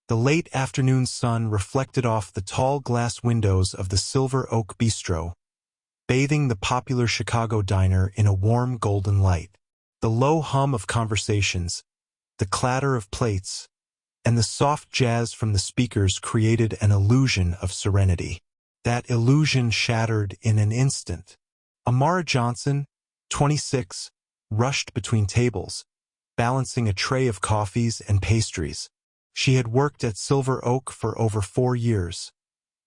The late afternoon sun reflected off the tall glass windows of the Silver Oak Bistro, bathing the popular Chicago diner in a warm golden light. The low hum of conversations, the clatter of plates, and the soft jazz from the speakers created an illusion of serenity. That illusion shattered in an instant. Amara Johnson, 26, rushed between tables, balancing a tray of coffees and pastries. She had worked at Silver Oak for over 4 years,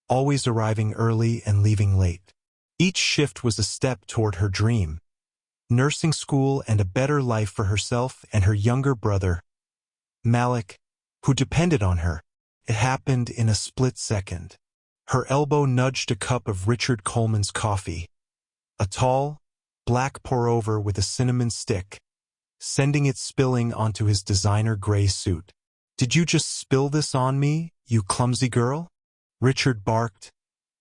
always arriving early and leaving late. Each shift was a step toward her dream: nursing school and a better life for herself and her younger brother, Malik, who depended on her. It happened in a split second. Her elbow nudged a cup of Richard Coleman's coffee, a tall, black pour-over with a cinnamon stick, sending it spilling onto his designer gray suit. "Did you just spill this on me, you clumsy girl?" Richard barked,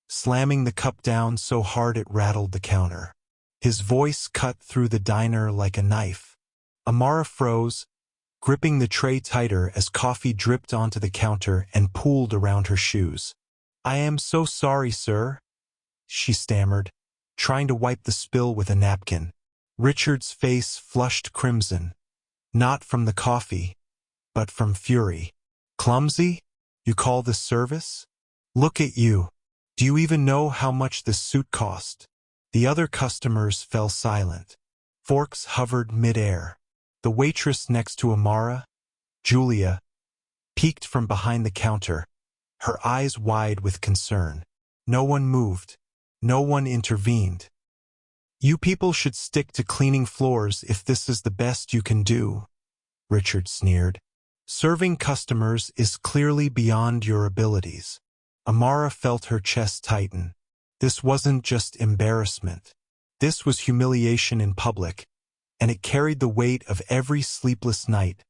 slamming the cup down so hard it rattled the counter. His voice cut through the diner like a knife. Amara froze, gripping the tray tighter as coffee dripped onto the counter and pooled around her shoes. "I am so sorry, sir," she stammered, trying to wipe the spill with a napkin. Richard's face flushed crimson, not from the coffee, but from fury. "Clumsy? You call this service? Look at you. Do you even know how much this suit cost?" The other customers fell silent. Forks hovered mid-air. The waitress next to Amara, Julia, peeked from behind the counter, her eyes wide with concern. No one moved. No one intervened. "You people should stick to cleaning floors if this is the best you can do," Richard sneered. "Serving customers is clearly beyond your abilities." Amara felt her chest tighten. This wasn't just embarrassment. This was humiliation in public, and it carried the weight of every sleepless night,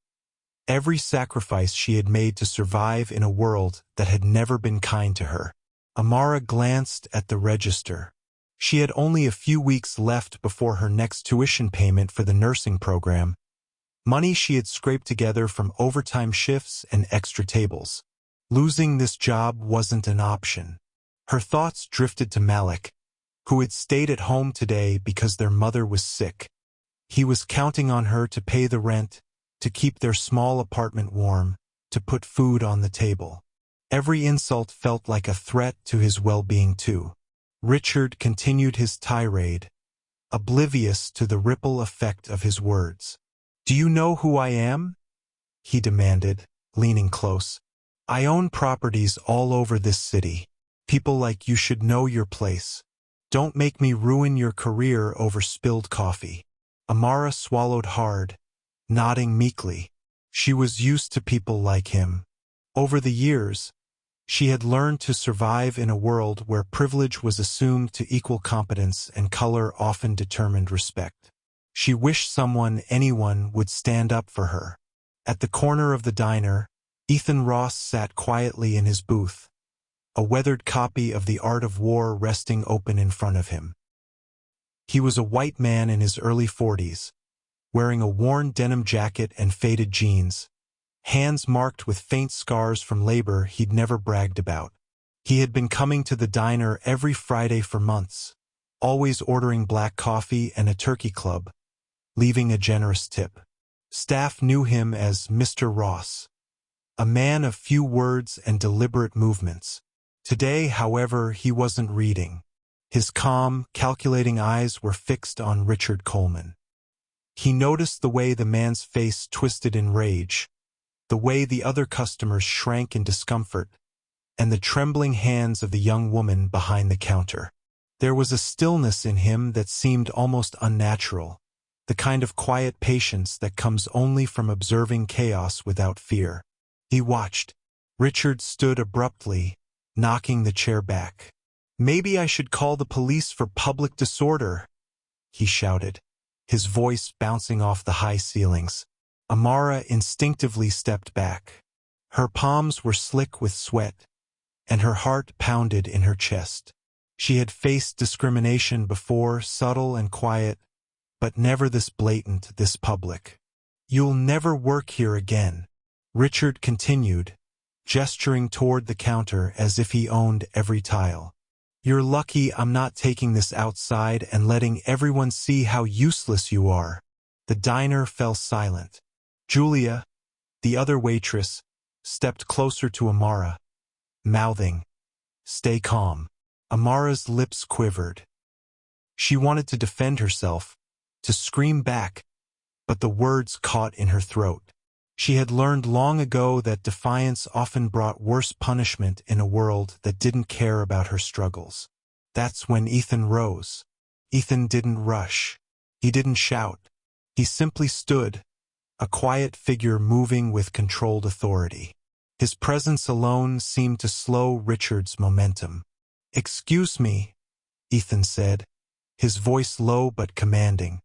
every sacrifice she had made to survive in a world that had never been kind to her. Amara glanced at the register. She had only a few weeks left before her next tuition payment for the nursing program, money she had scraped together from overtime shifts and extra tables. Losing this job wasn't an option. Her thoughts drifted to Malik, who had stayed at home today because their mother was sick. He was counting on her to pay the rent, to keep their small apartment warm, to put food on the table. Every insult felt like a threat to his well-being too. Richard continued his tirade, oblivious to the ripple effect of his words. "Do you know who I am?" he demanded, leaning close. "I own properties all over this city. People like you should know your place. Don't make me ruin your career over spilled coffee." Amara swallowed hard, nodding meekly. She was used to people like him. Over the years, she had learned to survive in a world where privilege was assumed to equal competence and color often determined respect. She wished anyone would stand up for her. At the corner of the diner, Ethan Ross sat quietly in his booth, a weathered copy of The Art of War resting open in front of him. He was a white man in his early 40s, wearing a worn denim jacket and faded jeans, hands marked with faint scars from labor he'd never bragged about. He had been coming to the diner every Friday for months, always ordering black coffee and a turkey club, leaving a generous tip. Staff knew him as Mr. Ross, a man of few words and deliberate movements. Today, however, he wasn't reading. His calm, calculating eyes were fixed on Richard Coleman. He noticed the way the man's face twisted in rage, the way the other customers shrank in discomfort, and the trembling hands of the young woman behind the counter. There was a stillness in him that seemed almost unnatural, the kind of quiet patience that comes only from observing chaos without fear. He watched. Richard stood abruptly, knocking the chair back. "Maybe I should call the police for public disorder," he shouted, his voice bouncing off the high ceilings. Amara instinctively stepped back. Her palms were slick with sweat, and her heart pounded in her chest. She had faced discrimination before, subtle and quiet, but never this blatant, this public. "You'll never work here again," Richard continued, gesturing toward the counter as if he owned every tile. "You're lucky I'm not taking this outside and letting everyone see how useless you are." The diner fell silent. Julia, the other waitress, stepped closer to Amara, mouthing, "Stay calm." Amara's lips quivered. She wanted to defend herself, to scream back, but the words caught in her throat. She had learned long ago that defiance often brought worse punishment in a world that didn't care about her struggles. That's when Ethan rose. Ethan didn't rush. He didn't shout. He simply stood, a quiet figure moving with controlled authority. His presence alone seemed to slow Richard's momentum. "Excuse me," Ethan said, his voice low but commanding.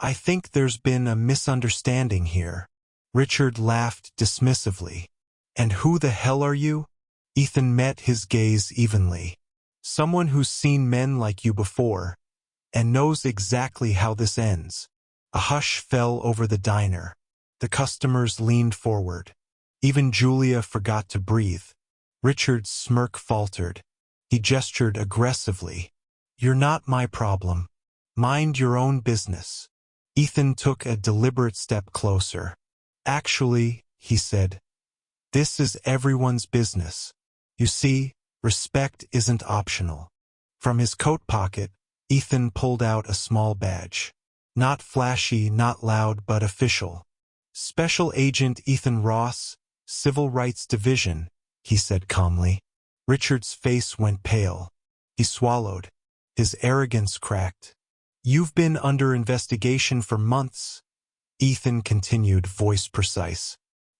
"I think there's been a misunderstanding here." Richard laughed dismissively. "And who the hell are you?" Ethan met his gaze evenly. "Someone who's seen men like you before, and knows exactly how this ends." A hush fell over the diner. The customers leaned forward. Even Julia forgot to breathe. Richard's smirk faltered. He gestured aggressively. "You're not my problem. Mind your own business." Ethan took a deliberate step closer. "Actually," he said, "this is everyone's business. You see, respect isn't optional." From his coat pocket, Ethan pulled out a small badge. Not flashy, not loud, but official. "Special Agent Ethan Ross, Civil Rights Division," he said calmly. Richard's face went pale. He swallowed. His arrogance cracked. "You've been under investigation for months," Ethan continued, voice precise.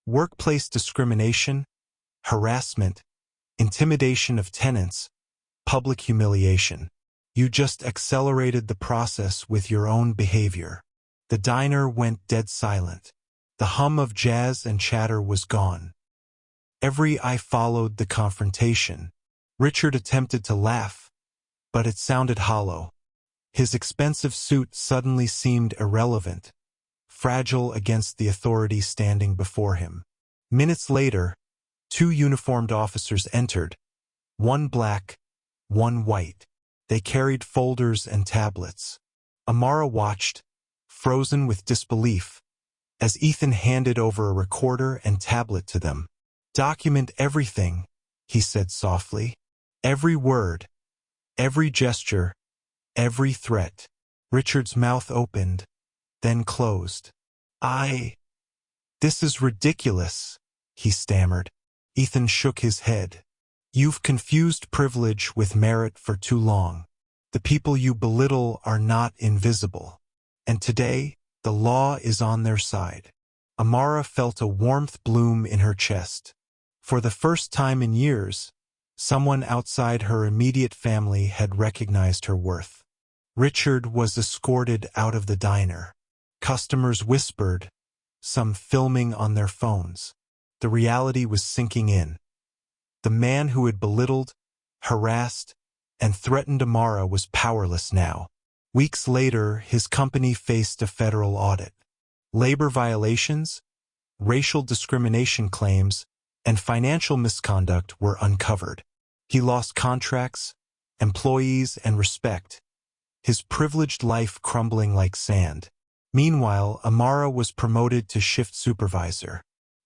"Workplace discrimination, harassment, intimidation of tenants, public humiliation. You just accelerated the process with your own behavior." The diner went dead silent. The hum of jazz and chatter was gone. Every eye followed the confrontation. Richard attempted to laugh, but it sounded hollow. His expensive suit suddenly seemed irrelevant, fragile against the authority standing before him. Minutes later, 2 uniformed officers entered, one black, one white. They carried folders and tablets. Amara watched, frozen with disbelief, as Ethan handed over a recorder and tablet to them. "Document everything," he said softly. "Every word, every gesture, every threat." Richard's mouth opened, then closed. "This is ridiculous," he stammered. Ethan shook his head. "You've confused privilege with merit for too long. The people you belittle are not invisible. And today, the law is on their side." Amara felt a warmth bloom in her chest. For the first time in years, someone outside her immediate family had recognized her worth. Richard was escorted out of the diner. Customers whispered, some filming on their phones. The reality was sinking in. The man who had belittled, harassed, and threatened Amara was powerless now. Weeks later, his company faced a federal audit. Labor violations, racial discrimination claims, and financial misconduct were uncovered. He lost contracts, employees, and respect, his privileged life crumbling like sand. Meanwhile, Amara was promoted to shift supervisor.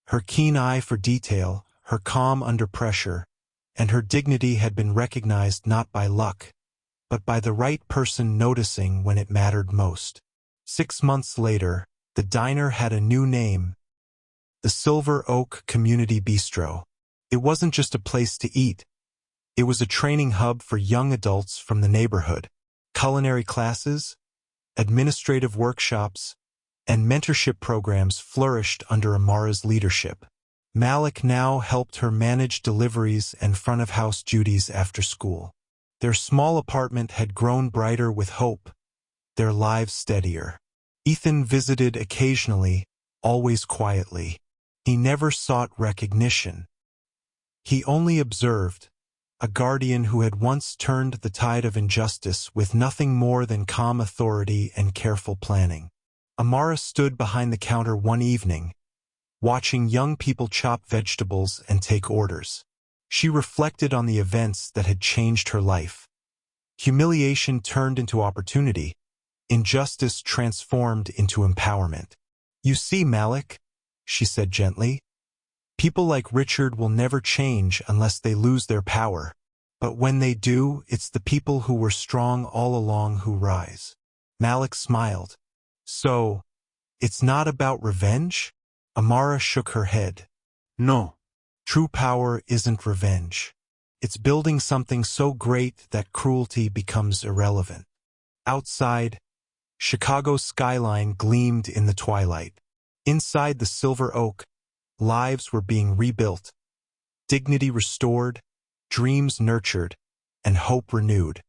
Her keen eye for detail, her calm under pressure, and her dignity had been recognized not by luck, but by the right person noticing when it mattered most. 6 months later, the diner had a new name, the Silver Oak Community Bistro. It wasn't just a place to eat. It was a training hub for young adults from the neighborhood. Culinary classes, administrative workshops, and mentorship programs flourished under Amara's leadership. Malik now helped her manage deliveries and front-of-house duties after school. Their small apartment had grown brighter with hope, their lives steadier. Ethan visited occasionally, always quietly. He never sought recognition. He only observed, a guardian who had once turned the tide of injustice with nothing more than calm authority and careful planning. Amara stood behind the counter one evening, watching young people chop vegetables and take orders. She reflected on the events that had changed her life. Humiliation turned into opportunity. Injustice transformed into empowerment. "You see, Malik," she said gently, "people like Richard will never change unless they lose their power. But when they do, it's the people who were strong all along who rise." Malik smiled. "So, it's not about revenge?" Amara shook her head. "No. True power isn't revenge. It's building something so great that cruelty becomes irrelevant." Outside, Chicago's skyline gleamed in the twilight. Inside the Silver Oak, lives were being rebuilt, dignity restored, dreams nurtured, and hope renewed.